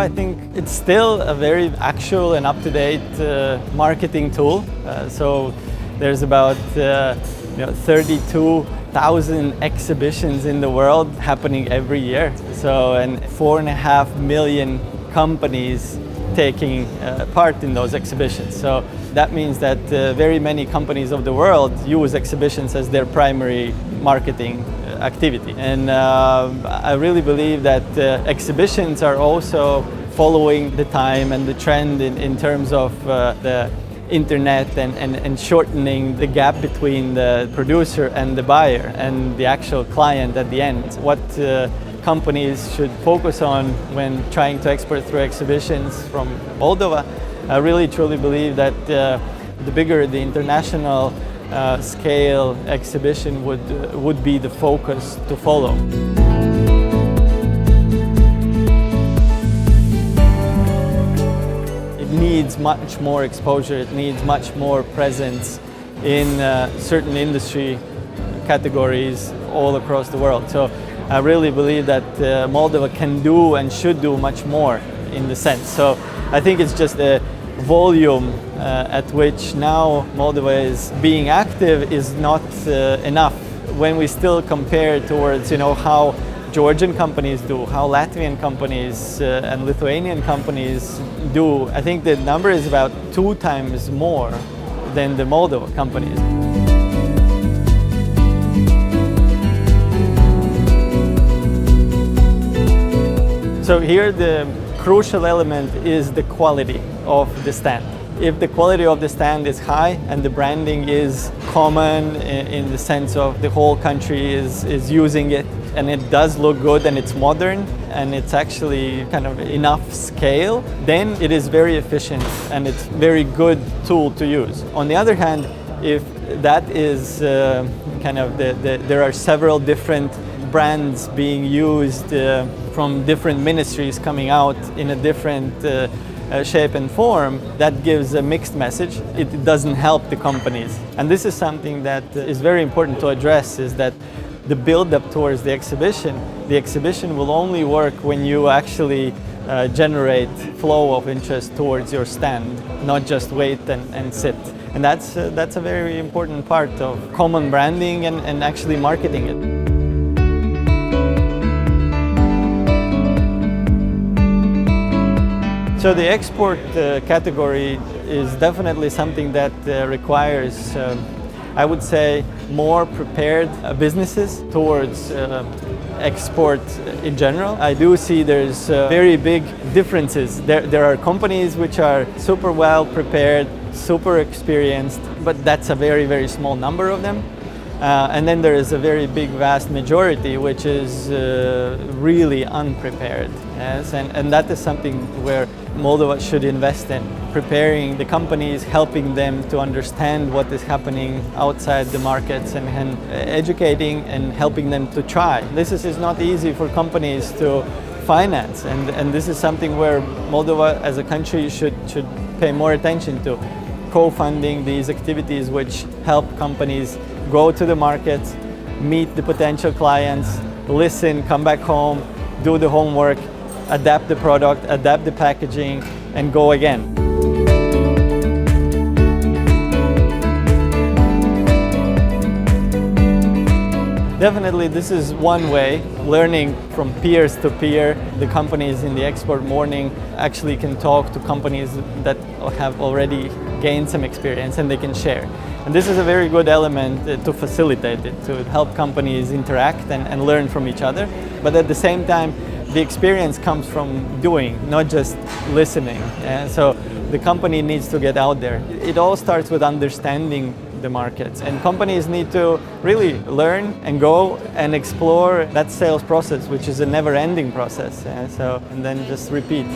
I think it's still a very actual and up-to-date marketing tool. So there's about 32,000 exhibitions in the world happening every year. So, and 4.5 million companies taking part in those exhibitions. So that means that very many companies of the world use exhibitions as their primary marketing activity. And I really believe that exhibitions are also following the time and the trend in terms of the internet and shortening the gap between the producer and the buyer and the actual client at the end. What companies should focus on when trying to export through exhibitions from Moldova. I really truly believe that the bigger the international scale exhibition would be the focus to follow. It needs much more exposure, it needs much more presence in certain industry categories all across the world. So I really believe that Moldova can do and should do much more in the sense. So I think it's just the volume at which now Moldova is being active is not enough. When we still compare towards how Georgian companies do, how Latvian companies and Lithuanian companies do, I think the number is about 2 times more than the Moldova companies. So here the crucial element is the quality of the stand. If the quality of the stand is high and the branding is common in the sense of the whole country is using it and it does look good and it's modern and it's actually kind of enough scale, then it is very efficient and it's very good tool to use. On the other hand, if that is there are several different brands being used from different ministries coming out in a different shape and form, that gives a mixed message. It doesn't help the companies. And this is something that is very important to address, is that the build-up towards the exhibition will only work when you actually generate flow of interest towards your stand, not just wait and sit. And that's a very important part of common branding and actually marketing it. So the export category is definitely something that requires, I would say, more prepared businesses towards export in general. I do see there's very big differences. There are companies which are super well prepared, super experienced, but that's a very, very small number of them. And then there is a very big, vast majority which is really unprepared. Yes? And that is something where Moldova should invest in, preparing the companies, helping them to understand what is happening outside the markets and educating and helping them to try. This is not easy for companies to finance, and this is something where Moldova as a country should pay more attention to, co-funding these activities which help companies go to the markets, meet the potential clients, listen, come back home, do the homework, adapt the product, adapt the packaging, and go again. Definitely, this is one way. Learning from peers to peer, the companies in the export morning actually can talk to companies that have already gained some experience and they can share. And this is a very good element to facilitate it, to help companies interact and learn from each other. But at the same time, the experience comes from doing, not just listening. So the company needs to get out there. It all starts with understanding the markets, and companies need to really learn and go and explore that sales process, which is a never-ending process. And then just repeat.